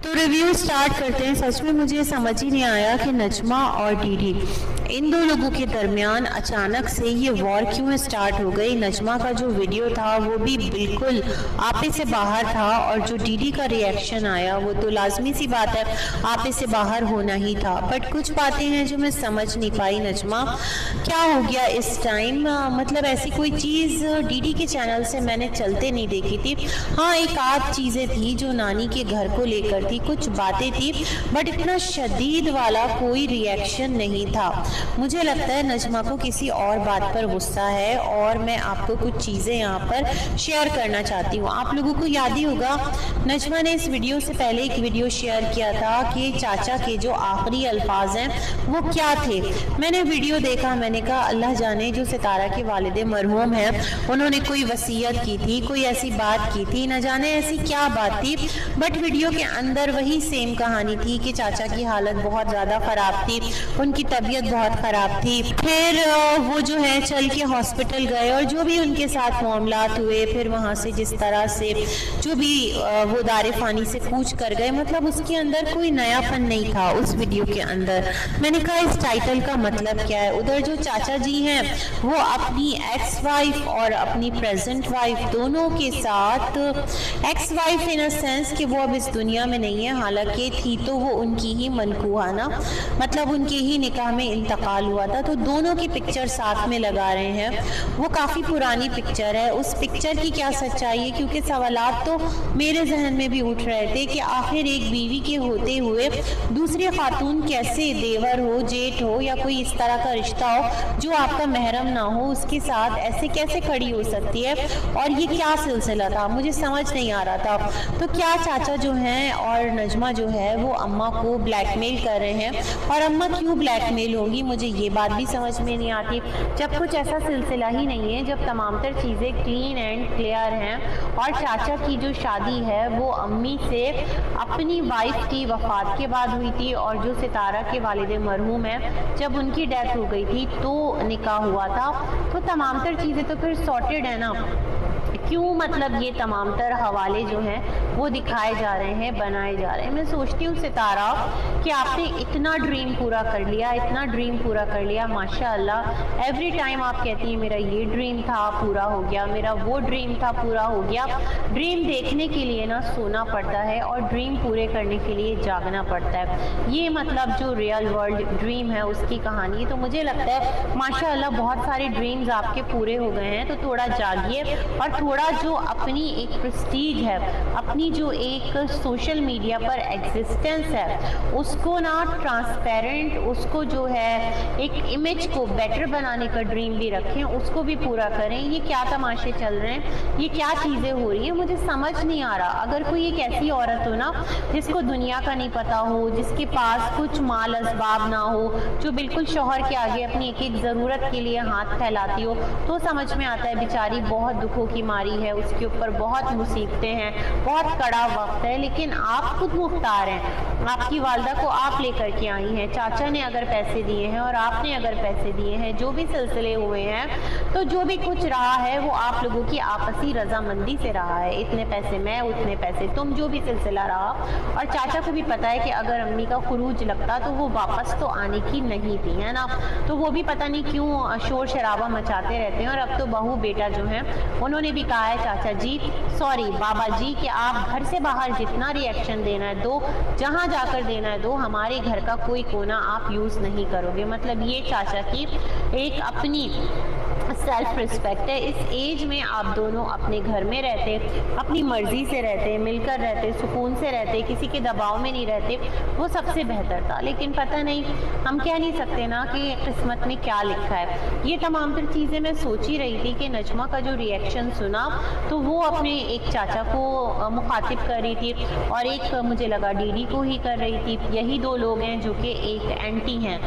तो review start करते हैं। सच में मुझे समझ ही नहीं आया कि नजमा और डीडी इन दो लोगों के दरमियान अचानक से ये वॉर क्यों स्टार्ट हो गई। नजमा का जो वीडियो था वो भी बिल्कुल आपे से बाहर था और जो डीडी का रिएक्शन आया वो तो लाजमी सी बात है, आपे से बाहर होना ही था। बट कुछ बातें हैं जो मैं समझ नहीं पाई। नजमा क्या हो गया इस टाइम, मतलब ऐसी कोई चीज़ डीडी के चैनल से मैंने चलते नहीं देखी थी। हाँ, एक आध चीज़ें थी जो नानी के घर को लेकर थी, कुछ बातें थी, बट इतना शदीद वाला कोई रिएक्शन नहीं था। मुझे लगता है नजमा को किसी और बात पर गुस्सा है और मैं आपको कुछ चीज़ें यहाँ पर शेयर करना चाहती हूँ। आप लोगों को याद ही होगा नजमा ने इस वीडियो से पहले एक वीडियो शेयर किया था कि चाचा के जो आखिरी अल्फाज हैं वो क्या थे। मैंने वीडियो देखा, मैंने कहा अल्लाह जाने जो सितारा के वालिद मरहूम हैं उन्होंने कोई वसीयत की थी, कोई ऐसी बात की थी, न जाने ऐसी क्या बात थी। बट वीडियो के अंदर वही सेम कहानी थी कि चाचा की हालत बहुत ज़्यादा ख़राब थी, उनकी तबीयत बहुत ख़राब थी। फिर वो जो है चल के हॉस्पिटल गए और जो भी उनके साथ मामलात हुए, फिर वहाँ से जिस तरह से जो भी वो दारे फानी से पूछ कर गए, मतलब उसके अंदर कोई नयापन नहीं था उस वीडियो के अंदर। मैंने कहा इस टाइटल का मतलब क्या है। उधर जो चाचा जी हैं वो अपनी एक्स वाइफ और अपनी प्रेजेंट वाइफ दोनों के साथ, ex wife in a sense कि वो अब इस दुनिया में नहीं है, हालांकि थी तो वो उनकी ही मनकूहाना, मतलब उनके ही निकाह में इंतकाल हुआ था, तो दोनों की पिक्चर साथ में लगा रहे हैं। वो काफ़ी पुरानी पिक्चर है, उस पिक्चर की क्या सच्चाई है, क्योंकि सवालात तो मेरे जहन में भी उठ रहे थे कि आखिर एक बीवी के होते हुए दूसरी खातून कैसे देवर हो, जेठ हो या कोई इस तरह का रिश्ता हो जो आपका महरम ना हो, उसके साथ ऐसे कैसे खड़ी हो सकती है, और ये क्या सिलसिला था मुझे समझ नहीं आ रहा था। तो क्या चाचा जो हैं और नजमा जो है वो अम्मा को ब्लैकमेल कर रहे हैं, और अम्मा क्यों ब्लैकमेल होंगी मुझे ये बात भी समझ में नहीं आती। जब कुछ ऐसा सिलसिला ही नहीं है, जब तमाम तर चीज़ें क्लीन एंड क्लियर हैं, और चाचा की जो शादी है वो अम्मी से अपनी वाइफ की वफ़ात के बाद हुई थी, और जो सितारा के वालिद मरहूम हैं जब उनकी डेथ हो गई थी तो निकाह हुआ था, तो तमाम तर चीज़ें तो फिर सॉर्टेड है ना। क्यों मतलब ये तमाम तर हवाले जो हैं वो दिखाए जा रहे हैं, बनाए जा रहे हैं। मैं सोचती हूँ सितारा कि आपने इतना ड्रीम पूरा कर लिया, इतना ड्रीम पूरा कर लिया, माशाअल्लाह। एवरी टाइम आप कहती हैं मेरा ये ड्रीम था पूरा हो गया, मेरा वो ड्रीम था पूरा हो गया। ड्रीम देखने के लिए ना सोना पड़ता है और ड्रीम पूरे करने के लिए जागना पड़ता है। ये मतलब जो रियल वर्ल्ड ड्रीम है उसकी कहानी। तो मुझे लगता है माशाअल्लाह बहुत सारे ड्रीम्स आपके पूरे हो गए हैं, तो थोड़ा जागिए और थोड़ा जो अपनी एक प्रेस्टीज है, अपनी जो एक सोशल मीडिया पर एग्जिस्टेंस है उसको ना ट्रांसपेरेंट, उसको जो है एक इमेज को बेटर बनाने का ड्रीम भी रखें, उसको भी पूरा करें। ये क्या तमाशे चल रहे हैं, ये क्या चीज़ें हो रही हैं मुझे समझ नहीं आ रहा। अगर कोई एक ऐसी औरत हो ना जिसको दुनिया का नहीं पता हो, जिसके पास कुछ माल असबाब ना हो, जो बिल्कुल शौहर के आगे अपनी एक एक ज़रूरत के लिए हाथ फैलाती हो, तो समझ में आता है बेचारी बहुत दुखों की मारी है, उसके ऊपर बहुत मुसीबतें हैं, बहुत कड़ा वक्त है। लेकिन आप खुद मुख्तार हैं, आपकी वालदा को आप लेकर के आई हैं, चाचा ने अगर पैसे दिए हैं और आपने अगर पैसे दिए हैं, जो भी सिलसिले हुए हैं, तो जो भी कुछ रहा है वो आप लोगों की आपसी रजामंदी से रहा है। इतने पैसे मैं, उतने पैसे तुम, जो भी सिलसिला रहा। और चाचा को भी पता है कि अगर अम्मी का खुरूज लगता तो वो वापस तो आने की नहीं थी, है ना। तो वो भी पता नहीं क्यों शोर शराबा मचाते रहते हैं। और अब तो बहू बेटा जो है उन्होंने भी कहा है चाचा जी, सॉरी बाबा जी, कि आप घर से बाहर जितना रिएक्शन देना है दो, जहाँ जाकर देना है दो, हमारे घर का कोई कोना आप यूज़ नहीं करोगे। मतलब ये चाचा की एक अपनी सेल्फ रिस्पेक्ट है। इस एज में आप दोनों अपने घर में रहते, अपनी मर्जी से रहते, मिलकर रहते, सुकून से रहते, किसी के दबाव में नहीं रहते, वो सबसे बेहतर था। लेकिन पता नहीं, हम कह नहीं सकते ना कि किस्मत में क्या लिखा है। ये तमाम तर चीज़ें मैं सोच ही रही थी कि नजमा का जो रिएक्शन सुना तो वो अपने एक चाचा को मुखातिब कर रही थी और एक मुझे लगा डीडी को ही कर रही थी। यही दो लोग हैं जो कि एक एंटी हैं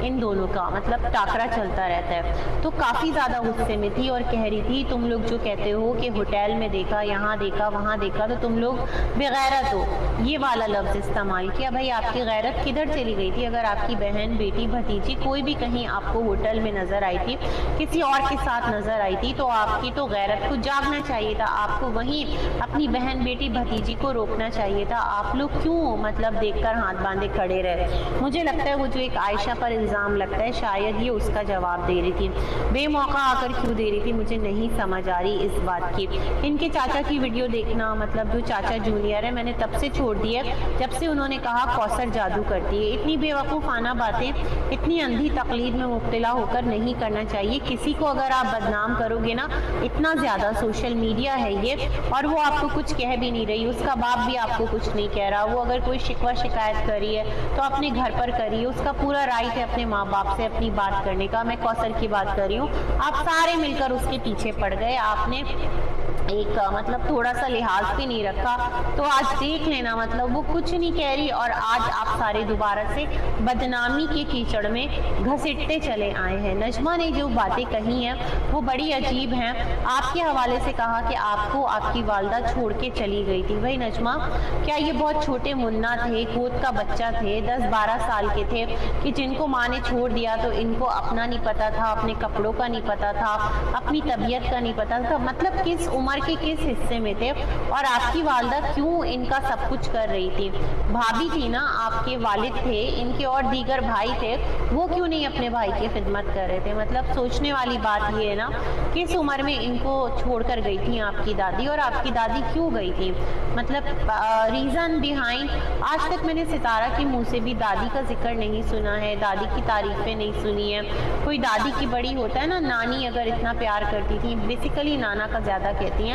इन दोनों का, मतलब टाकरा चलता रहता है। तो काफ़ी ज़्यादा ज़्यादा गुस्से में थी और कह रही थी तुम लोग जो कहते हो कि होटल में देखा, यहाँ देखा, वहाँ देखा, तो तुम लोग बेगैरत हो, ये वाला लफ्ज़ इस्तेमाल किया। भाई आपकी गैरत किधर चली गई थी? अगर आपकी बहन, बेटी, भतीजी कोई भी कहीं आपको होटल में नज़र आई थी, किसी और के साथ नज़र आई थी, तो आपकी तो गैरत को जागना चाहिए था, आपको वहीं अपनी बहन, बेटी, भतीजी को रोकना चाहिए था। आप लोग क्यों मतलब देखकर हाथ बांधे खड़े रहे? मुझे लगता है वो जो एक आयशा पर इल्ज़ाम लगता है शायद ये उसका जवाब दे रही थी। बेमौका आकर क्यों दे रही थी मुझे नहीं समझ आ रही इस बात की। इनके चाचा की वीडियो देखना, मतलब जो चाचा जूनियर है, मैंने तब से छोड़ दी है जब से उन्होंने कहा कौसर जादू करती है। इतनी बेवकूफ़ाना बातें इतनी अंधी तकलीद में मुब्तला होकर नहीं करना चाहिए। किसी को अगर आप बदनाम करोगे ना, इतना ज़्यादा सोशल मीडिया है ये, और वो आपको कुछ कह भी नहीं रही, उसका बाप भी आपको कुछ नहीं कह रहा। वो अगर कोई शिकवा शिकायत कर रही है तो अपने घर पर करिए, उसका पूरा राइट है अपने माँ बाप से अपनी बात करने का। मैं कौसर की बात कर रही हूँ, आप सारे मिलकर उसके पीछे पड़ गए, आपने एक मतलब थोड़ा सा लिहाज भी नहीं रखा। तो आज देख लेना, मतलब वो कुछ नहीं कह रही और आज आप सारे दोबारा से बदनामी के कीचड़ में घसीटते चले आए हैं। नजमा ने जो बातें कही हैं वो बड़ी अजीब हैं। आपके हवाले से कहा कि आपको आपकी वालदा छोड़ के चली गई थी। भाई नजमा, क्या ये बहुत छोटे मुन्ना थे, गोद का बच्चा थे, 10-12 साल के थे कि जिनको माँ ने छोड़ दिया तो इनको अपना नहीं पता था, अपने कपड़ों का नहीं पता था, अपनी तबीयत का नहीं पता था? मतलब किस उम्र के किस हिस्से में थे? और आपकी वालदा क्यों इनका सब कुछ कर रही थी? भाभी थी ना, आपके वालिद थे, इनके और दीगर भाई थे, वो क्यों नहीं अपने भाई की खिदमत कर रहे थे? मतलब सोचने वाली बात ये है ना, किस उम्र में इनको छोड़कर गई थी आपकी दादी, और आपकी दादी क्यों गई थी? मतलब रीज़न बिहाइंड। आज तक मैंने सितारा के मुंह से भी दादी का जिक्र नहीं सुना है, दादी की तारीफें नहीं सुनी है। कोई दादी की बड़ी होता है ना, नानी अगर इतना प्यार करती थी, बेसिकली नाना का ज़्यादा कहती हैं,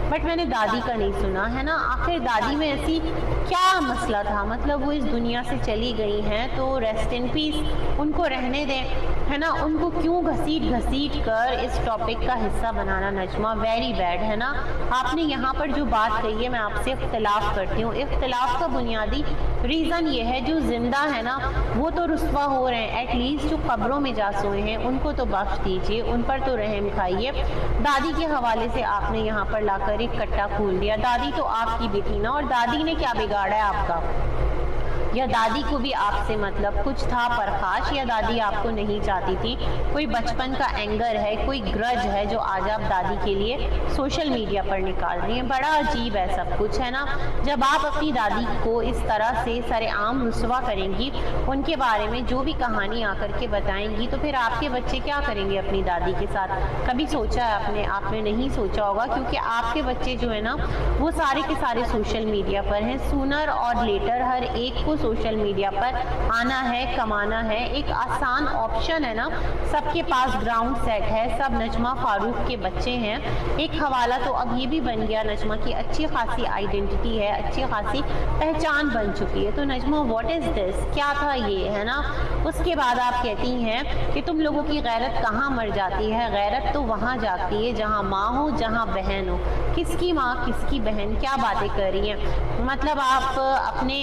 बट मैंने दादी का नहीं सुना है ना। आखिर दादी में ऐसी क्या मसला था? मतलब वो इस दुनिया से चली गई हैं तो रेस्ट इन पीस, उनको रहने दें, है ना। उनको क्यों घसीट घसीट कर इस टॉपिक का हिस्सा बनाना? नजमा, वेरी बैड, है ना। आपने यहाँ पर जो बात कही है, मैं आपसे इख्तिलाफ करती हूँ। इख्तिलाफ का बुनियादी रीज़न ये है, जो जिंदा है ना वो तो रुस्वा हो रहे हैं, एटलीस्ट जो कब्रों में जा सोए हैं उनको तो बख्श दीजिए, उन पर तो रहम खाइए। दादी के हवाले से आपने यहाँ पर लाकर एक कट्टा खोल दिया। दादी तो आपकी भी थी ना, और दादी ने क्या बिगाड़ा है आपका? या दादी को भी आपसे मतलब कुछ था परखाश, या दादी आपको नहीं चाहती थी? कोई बचपन का एंगर है, कोई ग्रज है जो आज आप दादी के लिए सोशल मीडिया पर निकाल रही हैं? बड़ा अजीब है सब कुछ, है ना। जब आप अपनी दादी को इस तरह से सरेआम रुस्वा करेंगी, उनके बारे में जो भी कहानी आकर के बताएंगी, तो फिर आपके बच्चे क्या करेंगे अपनी दादी के साथ? कभी सोचा है आपने नहीं सोचा होगा, क्योंकि आपके बच्चे जो है ना वो सारे के सारे सोशल मीडिया पर हैं। सूनर और लेटर हर एक को सोशल मीडिया पर आना है, कमाना है, एक आसान ऑप्शन है ना। सबके पास ग्राउंड सेट है, सब नजमा फारूक के बच्चे हैं। एक हवाला तो अब ये भी बन गया, नजमा की अच्छी खासी आइडेंटिटी है, अच्छी खासी पहचान बन चुकी है। तो नजमा, व्हाट इज दिस? क्या था ये, है ना। उसके बाद आप कहती हैं कि तुम लोगों की गैरत कहाँ मर जाती है? गैरत तो वहाँ जाती है जहाँ माँ हो, जहाँ बहन हो। किसकी माँ, किसकी बहन? क्या बातें कर रही हैं? मतलब आप अपने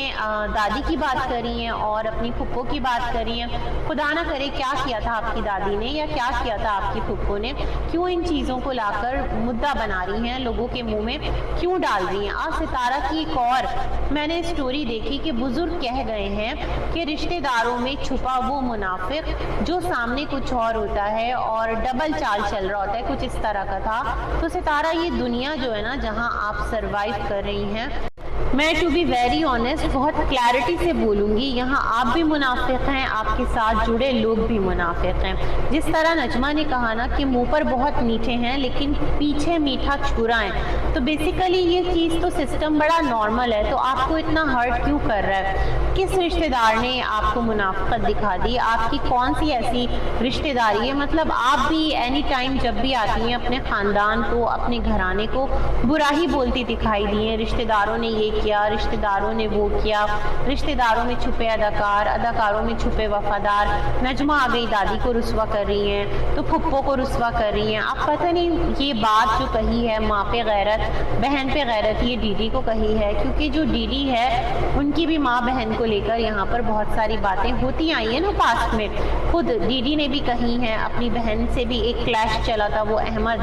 दादी की बात कर रही हैं और अपनी फुप्पो की बात कर रही हैं। खुदा ना करे क्या किया था आपकी दादी ने या क्या किया था आपकी फुप्पो ने? क्यों इन चीज़ों को लाकर मुद्दा बना रही हैं, लोगों के मुंह में क्यों डाल रही हैं? आज सितारा की एक और मैंने स्टोरी देखी कि बुजुर्ग कह गए हैं कि रिश्तेदारों में छुपा वो मुनाफिक जो सामने कुछ और होता है और डबल चाल चल रहा होता है, कुछ इस तरह का था। तो सितारा, ये दुनिया जो है ना जहाँ आप सरवाइव कर रही हैं, मैं टू बी वेरी ऑनेस्ट बहुत क्लैरिटी से बोलूँगी, यहाँ आप भी मुनाफिक हैं, आपके साथ जुड़े लोग भी मुनाफिक हैं। जिस तरह नजमा ने कहा ना कि मुंह पर बहुत मीठे हैं लेकिन पीछे मीठा छुरा है, तो बेसिकली ये चीज़ तो सिस्टम बड़ा नॉर्मल है। तो आपको इतना हर्ट क्यों कर रहा है? किस रिश्तेदार ने आपको मुनाफिकत दिखा दी? आपकी कौन सी ऐसी रिश्तेदारी है? मतलब आप भी एनी टाइम जब भी आती हैं अपने ख़ानदान को, अपने घराने को बुरा ही बोलती दिखाई दी हैं। रिश्तेदारों ने ये किया, रिश्तेदारों ने वो किया, रिश्तेदारों में छुपे अदाकार, अदाकारों में छुपे वफादार। नजमा आ गई दादी को रुस्वा कर रही हैं, तो फुप्पो को रुस्वा कर रही हैं। अब पता नहीं ये बात जो कही है माँ पे गैरत, बहन पे गैरत, ये डीडी को कही है, क्योंकि जो डीडी है उनकी भी माँ बहन को लेकर यहाँ पर बहुत सारी बातें होती आई हैं ना पास्ट में। खुद डीडी ने भी कही हैं, अपनी बहन से भी एक क्लैश चला था, वो अहमद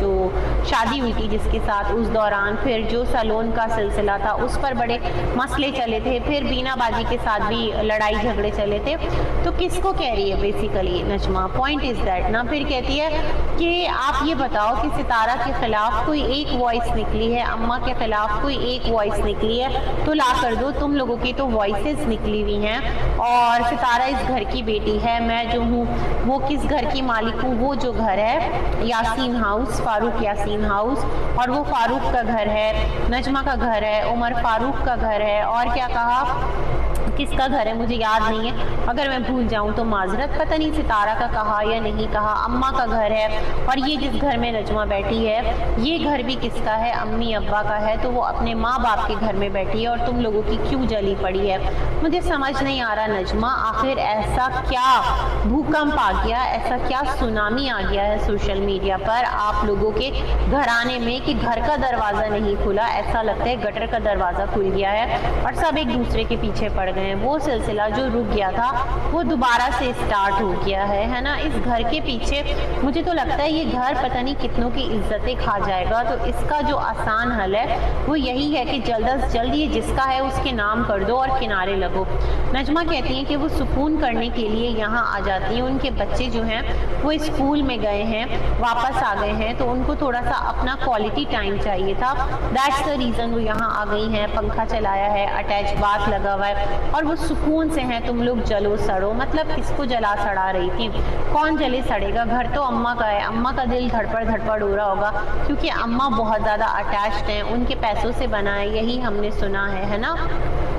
जो शादी हुई थी जिसके साथ, उस दौरान फिर जो सलोन का सिलसिला था उस पर बड़े मसले चले थे, फिर बीना बाजी के साथ भी लड़ाई झगड़े चले थे। तो किसको कह रही है basically Najma, point is that ना। फिर कहती है कि आप ये बताओ कि सितारा के खिलाफ कोई एक वॉइस निकली है, अम्मा के खिलाफ कोई एक वॉइस निकली है तो ला कर दो, तुम लोगों की तो वॉइसेस निकली हुई हैं। और सितारा इस घर की बेटी है, मैं जो हूँ वो किस घर की मालिक हूँ, वो जो घर है यासीन हाउस, फारूक यासीन हाउस, और वो फारूक का घर है, नजमा का घर है, उमर फारूक का घर है, और क्या कहा किसका घर है मुझे याद नहीं है, अगर मैं भूल जाऊं तो माजरत। पता नहीं सितारा का कहा या नहीं कहा, अम्मा का घर है। और ये जिस घर में नजमा बैठी है ये घर भी किसका है, अम्मी अब्बा का है, तो वो अपने माँ बाप के घर में बैठी है और तुम लोगों की क्यों जली पड़ी है। मुझे समझ नहीं आ रहा नजमा, आखिर ऐसा क्या भूकंप आ गया, ऐसा क्या सुनामी आ गया है सोशल मीडिया पर आप लोगों के घराने में कि घर का दरवाज़ा नहीं खुला, ऐसा लगता है गटर का दरवाज़ा खुल गया है और सब एक दूसरे के पीछे पड़ गए। वो सिलसिला जो रुक गया था वो दोबारा से स्टार्ट हो गया है ना। इस घर के पीछे मुझे तो लगता है ये घर पता नहीं कितनों की इज्जतें खा जाएगा, तो इसका जो आसान हल है वो यही है कि जल्द से जल्द ये जिसका है उसके नाम कर दो और किनारे लगो। नजमा कहती हैं कि वो सुकून करने के लिए यहाँ आ जाती हैं, उनके बच्चे जो हैं वो स्कूल में गए हैं, वापस आ गए हैं, तो उनको थोड़ा सा अपना क्वालिटी टाइम चाहिए था, दैट्स द रीज़न वो यहाँ आ गई हैं। पंखा चलाया है, अटैच बाथ लगा हुआ है और वो सुकून से हैं। तुम लोग जलो सड़ो, मतलब किसको जला सड़ा रही थी, कौन जले सड़ेगा, घर तो अम्मा का है, अम्मा का दिल धड़पड़ धड़पड़ हो रहा होगा क्योंकि अम्मा बहुत ज़्यादा अटैच्ड हैं, उनके पैसों से बना है, यही हमने सुना है ना।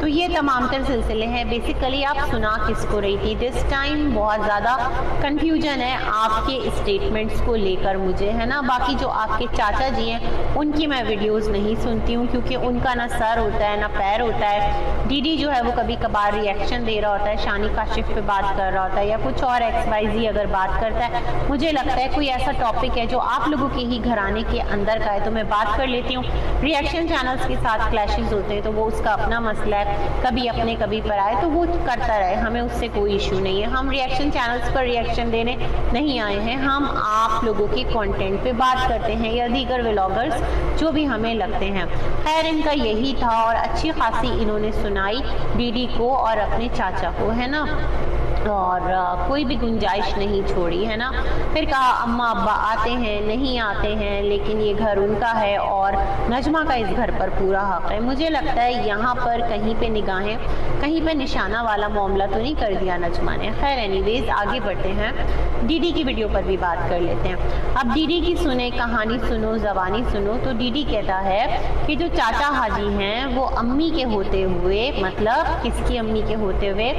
तो ये तमाम तर सिलसिले हैं। बेसिकली आप सुना किसको रही थी दिस टाइम, बहुत ज़्यादा कन्फ्यूजन है आपके स्टेटमेंट्स को लेकर मुझे, है ना। बाकी जो आपके चाचा जी हैं उनकी मैं वीडियोस नहीं सुनती हूँ क्योंकि उनका ना सर होता है ना पैर होता है। डीडी जो है वो कभी कभार रिएक्शन दे रहा होता है, शानी काशिफ पे बात कर रहा होता है या कुछ और XYZ अगर बात करता है, मुझे लगता है कोई ऐसा टॉपिक है जो आप लोगों के ही घराने के अंदर का है तो मैं बात कर लेती हूँ। रिएक्शन चैनल्स के साथ क्लैशेस होते हैं तो वो उसका अपना मसला है, कभी अपने कभी पर आए तो वो करता रहे, हमें उससे कोई इशू नहीं है। हम रिएक्शन चैनल्स पर रिएक्शन देने नहीं आए हैं, हम आप लोगों के कंटेंट पे बात करते हैं या दीगर व्लॉगर्स जो भी हमें लगते हैं। खैर इनका यही था और अच्छी खासी इन्होंने सुनाई डीडी को और अपने चाचा को, है ना, और कोई भी गुंजाइश नहीं छोड़ी, है ना। फिर कहा अम्मा अब्बा आते हैं नहीं आते हैं लेकिन ये घर उनका है और नजमा का इस घर पर पूरा हक है। मुझे लगता है यहाँ पर कहीं पे निगाहें, कहीं पे निशाना वाला मामला तो नहीं कर दिया नजमा ने। खैर एनीवेज आगे बढ़ते हैं, डीडी की वीडियो पर भी बात कर लेते हैं। अब डीडी की सुने कहानी सुनो ज़बानी सुनो, तो डीडी कहता है कि जो चाचा हाजी हैं वो अम्मी के होते हुए, मतलब किसकी अम्मी के होते हुए,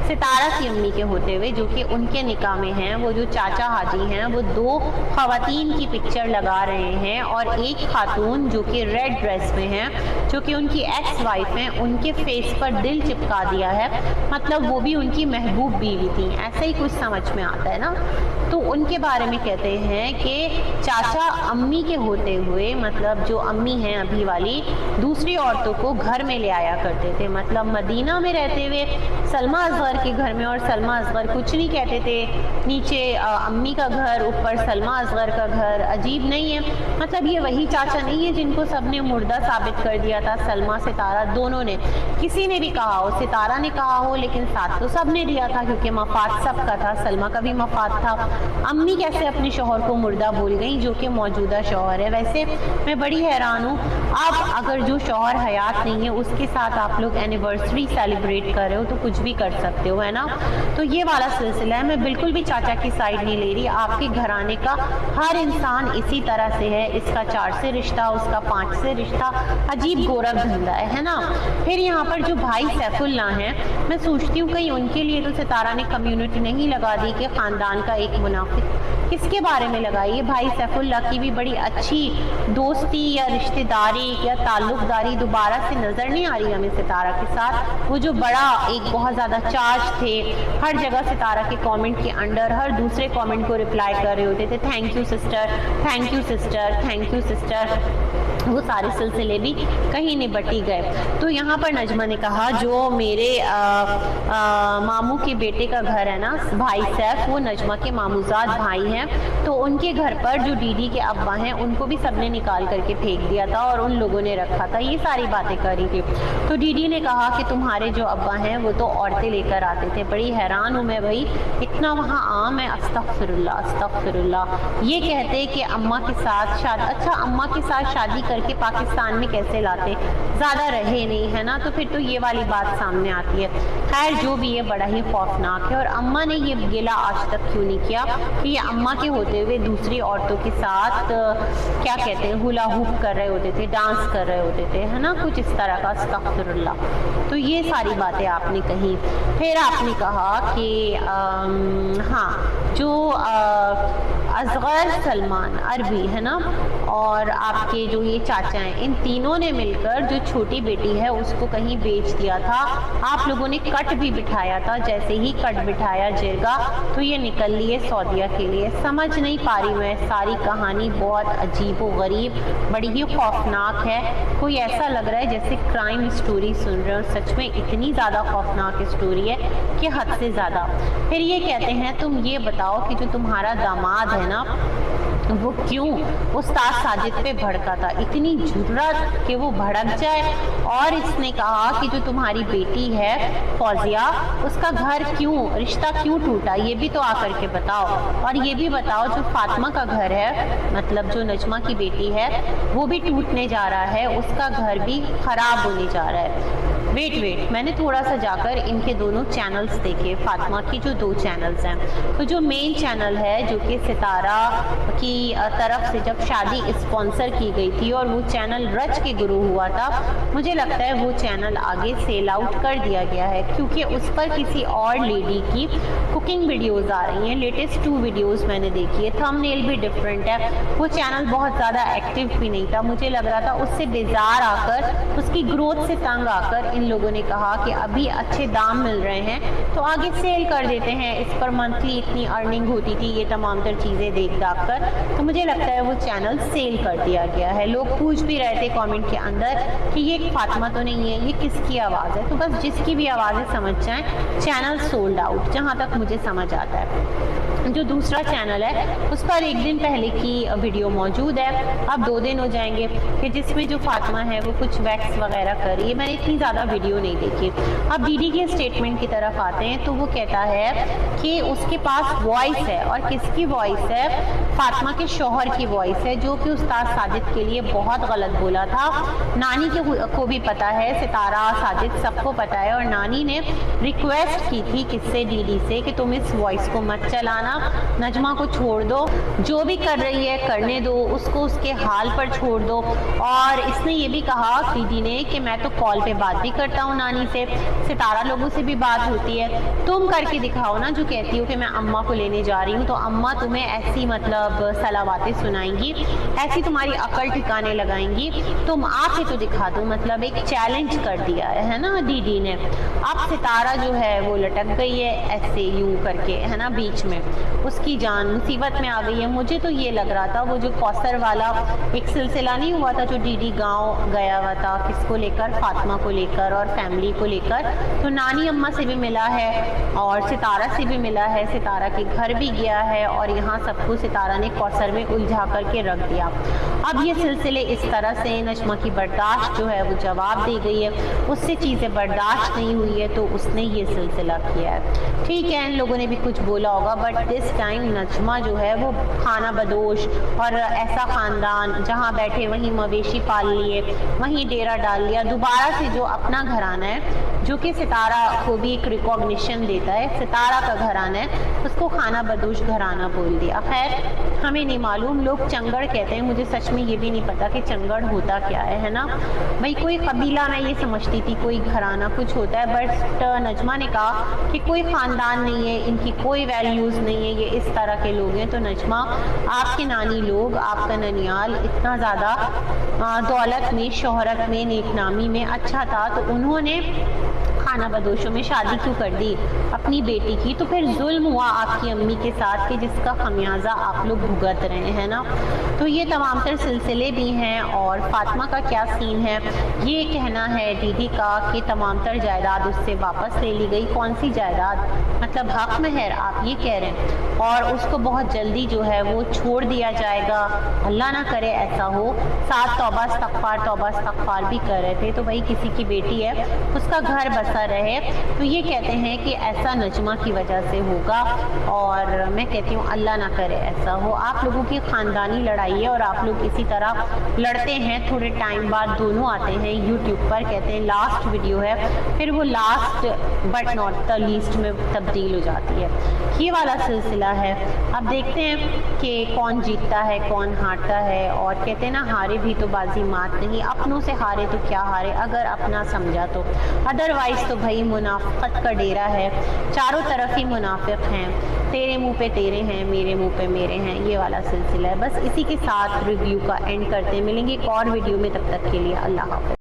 सितारा की अम्मी के होते हुए जो कि उनके निकाह में हैं, वो जो चाचा हाजी हैं वो दो खवातीन की पिक्चर लगा रहे हैं और एक खातून जो कि रेड ड्रेस में है जो कि उनकी एक्स वाइफ हैं, उनके फेस पर दिल चिपका दिया है, मतलब वो भी उनकी महबूब बीवी थी, ऐसा ही कुछ समझ में आता है ना। तो उनके बारे में कहते हैं कि चाचा अम्मी के होते हुए, मतलब जो अम्मी हैं अभी वाली, दूसरी औरतों को घर में ले आया करते थे, मतलब मदीना में रहते हुए सलमा असगर के घर में, और सलमा असगर कुछ नहीं कहते थे, नीचे अम्मी का घर, ऊपर सलमा असगर का घर, अजीब नहीं है। मतलब ये वही चाचा नहीं है जिनको सबने मुर्दा साबित कर दिया था, सलमा सितारा दोनों ने, किसी ने भी कहा हो, सितारा ने कहा हो लेकिन साथ तो सबने दिया था क्योंकि मफाद सबका था, सलमा का भी मफाद था। अम्मी कैसे अपने शौहर को मुर्दा बोल गई जो कि मौजूदा शौहर है। वैसे मैं बड़ी हैरान हूँ, अब अगर जो शौहर हयात नहीं है उसके साथ आप लोग एनिवर्सरी सेलिब्रेट कर रहे हो तो कुछ भी कर सकते हो, है ना। तो ये वाला सिलसिला है। मैं बिल्कुल भी चाचा की साइड नहीं ले रही। आपके घराने का हर इंसान इसी तरह से है, इसका 4 से रिश्ता, उसका 5 से रिश्ता, अजीब गोरख धंधा है ना। फिर यहाँ पर जो भाई सैफुल्लाह हैं, मैं सोचती हूँ कहीं उनके लिए तो सितारा ने कम्युनिटी नहीं लगा दी कि ख़ानदान का एक मुनाफिक, किसके बारे में लगाई है। भाई सैफुल्लाह की भी बड़ी अच्छी दोस्ती या रिश्तेदारी या ताल्लुकदारी दोबारा से नज़र नहीं आ रही हमें सितारा के साथ। वो जो बड़ा एक बहुत ज़्यादा चार्ज थे, हर जगह सितारा के कमेंट के अंडर हर दूसरे कमेंट को रिप्लाई कर रहे होते थे, thank you sister, thank you sister, thank you sister. वो सारे सिलसिले भी कहीं निबटी गए। तो यहाँ पर नजमा ने कहा जो मेरे मामू के बेटे का घर है ना, भाई सैफ, वो नजमा के मामूजाद भाई हैं, तो उनके घर पर जो डीडी के अब्बा हैं उनको भी सबने निकाल करके फेंक दिया था और उन लोगों ने रखा था। ये सारी बातें करी थी। तो डीडी ने कहा कि तुम्हारे जो अब्बा हैं वो तो औरतें लेकर आते थे। बड़ी हैरान हूँ मैं भाई, इतना वहाँ आम है। अस्तगफिरुल्लाह अस्तगफिरुल्लाह। ये कहते कि अम्मा के साथ शादी, अच्छा अम्मा के साथ शादी करके पाकिस्तान में कैसे लाते, ज़्यादा रहे नहीं है ना, तो फिर तो ये वाली बात सामने आती है। खैर जो भी है बड़ा ही खौफनाक है। और अम्मा ने ये गिला आज तक क्यों नहीं किया कि ये अम्मा के होते हुए दूसरी औरतों के साथ क्या कहते हैं, हुला हुप कर रहे होते थे, डांस कर रहे होते थे, है ना, कुछ इस तरह का। अस्तगफिरुल्लाह। तो ये सारी बातें आपने कही। फिर आपने कहा कि हाँ, जो असगर सलमान अरबी है ना, और आपके जो ये चाचा हैं, इन तीनों ने मिलकर जो छोटी बेटी है उसको कहीं बेच दिया था। आप लोगों ने कट भी बिठाया था। जैसे ही कट बिठाया जिरगा तो ये निकल लिए सऊदीया के लिए। समझ नहीं पा रही मैं, सारी कहानी बहुत अजीब व गरीब, बड़ी ही खौफनाक है। कोई ऐसा लग रहा है जैसे क्राइम स्टोरी सुन रहे हो। सच में इतनी ज़्यादा खौफनाक स्टोरी है कि हद से ज़्यादा। फिर ये कहते हैं तुम ये बताओ कि जो तुम्हारा दामाद है ना, वो क्यों उस्ताद साजिद पे भड़का था, इतनी जुर्रत कि वो भड़क जाए। और इसने कहा कि जो तुम्हारी बेटी है फौजिया, उसका घर क्यों, रिश्ता क्यों टूटा, ये भी तो आकर के बताओ। और ये भी बताओ जो फातिमा का घर है, मतलब जो नजमा की बेटी है, वो भी टूटने जा रहा है, उसका घर भी खराब होने जा रहा है। वेट मैंने थोड़ा सा जाकर इनके दोनों चैनल्स देखे, फातिमा की जो 2 चैनल्स हैं। तो जो मेन चैनल है जो कि सितारा की तरफ से जब शादी स्पॉन्सर की गई थी और वो चैनल रच के गुरु हुआ था, मुझे लगता है वो चैनल आगे सेल आउट कर दिया गया है, क्योंकि उस पर किसी और लेडी की कुकिंग वीडियोज़ आ रही हैं। लेटेस्ट 2 वीडियोज़ मैंने देखी है, थंबनेल भी डिफरेंट है। वो चैनल बहुत ज़्यादा एक्टिव भी नहीं था। मुझे लग रहा था उससे बेजार आकर, उसकी ग्रोथ से तंग आकर इन लोगों ने कहा कि अभी अच्छे दाम मिल रहे हैं तो आगे सेल कर देते हैं, इस पर मंथली इतनी अर्निंग होती थी, ये तमाम तर चीज़ें देख दाख कर। तो मुझे लगता है वो चैनल सेल कर दिया गया है। लोग पूछ भी रहे थे कमेंट के अंदर कि ये फातिमा तो नहीं है, ये किसकी आवाज़ है। तो बस जिसकी भी आवाज़ें समझ जाएं, चैनल सोल्ड आउट, जहाँ तक मुझे समझ आता है। जो दूसरा चैनल है उस पर 1 दिन पहले की वीडियो मौजूद है, अब 2 दिन हो जाएंगे, कि जिसमें जो फातिमा है वो कुछ वैक्स वगैरह कर रही है। मैंने इतनी ज़्यादा वीडियो नहीं देखी। अब डीडी के स्टेटमेंट की तरफ आते हैं तो वो कहता है कि उसके पास वॉइस है, और किसकी वॉइस है, फातिमा के शौहर की वॉइस है, जो कि उस्ताद साजिद के लिए बहुत गलत बोला था। नानी को भी पता है, सितारा साजिद सबको पता है, और नानी ने रिक्वेस्ट की थी किससे, डीडी से, कि तुम इस वॉइस को मत चलाना, नजमा को छोड़ दो, जो भी कर रही है करने दो, उसको उसके हाल पर छोड़ दो। और इसने ये भी कहा डीडी ने कि मैं तो कॉल पे बात भी करता हूँ नानी से, सितारा लोगों से भी बात होती है, तुम करके दिखाओ ना, जो कहती हो कि मैं अम्मा को लेने जा रही हूँ तो अम्मा तुम्हें ऐसी मतलब सलावातें सुनाएंगी, ऐसी तुम्हारी अकल ठिकाने लगाएंगी, तुम आके तो दिखा दो। मतलब एक चैलेंज कर दिया है ना डीडी ने। अब सितारा जो है वो लटक गई है ऐसे यूं करके, है ना, बीच में उसकी जान मुसीबत में आ गई है। मुझे तो ये लग रहा था वो जो कौसर वाला एक सिलसिला नहीं हुआ था, जो डीडी गांव गया हुआ था, किसको लेकर, फातिमा को लेकर और फैमिली को लेकर, तो नानी अम्मा से भी मिला है और सितारा से भी मिला है, सितारा के घर भी गया है, और यहाँ सबको सितारा ने कौसर में उलझा करके रख दिया। अब ये सिलसिले इस तरह से, नजमा की बर्दाश्त जो है वो जवाब दे गई है, उससे चीज़ें बर्दाश्त नहीं हुई है तो उसने ये सिलसिला किया है। ठीक है, इन लोगों ने भी कुछ बोला होगा, बट दिस टाइम नजमा जो है वो खाना बदोश और ऐसा ख़ानदान, जहाँ बैठे वहीं मवेशी पाल लिए, वहीं डेरा डाल लिया, दोबारा से जो अपना पुराना घराना है जो कि सितारा को भी एक रिकॉग्निशन देता है, सितारा का घराना है, उसको खाना बदोश घराना बोल दिया। खैर हमें नहीं मालूम, लोग चंगड़ कहते हैं, मुझे सच में ये भी नहीं पता कि चंगड़ होता क्या है ना भाई। कोई कबीला मैं ये समझती थी, कोई घराना कुछ होता है, बट नजमा ने कहा कि कोई ख़ानदान नहीं है, इनकी कोई वैल्यूज़ नहीं है, ये इस तरह के लोग हैं। तो नजमा, आपके नानी लोग, आपका ननियाल इतना ज़्यादा दौलत में, शोहरत में, नेकनामी में अच्छा था, तो उन्होंने खाना बदोशों में शादी क्यों कर दी अपनी बेटी की? तो फिर जुल्म हुआ आपकी अम्मी के साथ कि जिसका खमियाजा आप लोग भुगत रहे हैं ना। तो ये तमाम तर सिलसिले भी हैं। और फातिमा का क्या सीन है, ये कहना है दीदी का कि तमाम तर जायदाद उससे वापस ले ली गई। कौन सी जायदाद? मतलब हक महर आप ये कह रहे हैं, और उसको बहुत जल्दी जो है वो छोड़ दिया जाएगा। अल्लाह ना करे ऐसा हो। साथ तौबा इस्तग़फ़ार भी कर रहे थे। तो भाई किसी की बेटी है, उसका घर बसा रहे, तो ये कहते हैं कि ऐसा नजमा की वजह से होगा। और मैं कहती हूँ अल्लाह ना करे ऐसा हो। आप लोगों की ख़ानदानी लड़ाई है और आप लोग इसी तरह लड़ते हैं। थोड़े टाइम बाद दोनों आते हैं यूट्यूब पर, कहते हैं लास्ट वीडियो है, फिर वो last but not the least में तब्दील हो जाती है। ये वाला सिलसिला है। अब देखते हैं कि कौन जीतता है, कौन हारता है। और कहते हैं ना, हारे भी तो बाजी मात नहीं, अपनों से हारे तो क्या हारे, अगर अपना समझा तो। अदरवाइज तो भाई मुनाफिकत का डेरा है, चारों तरफ ही मुनाफिक हैं, तेरे मुंह पे तेरे हैं, मेरे मुंह पे मेरे हैं, ये वाला सिलसिला है। बस इसी के साथ रिव्यू का एंड करते हैं। मिलेंगे एक और वीडियो में, तब तक के लिए अल्लाह हाफ़िज़।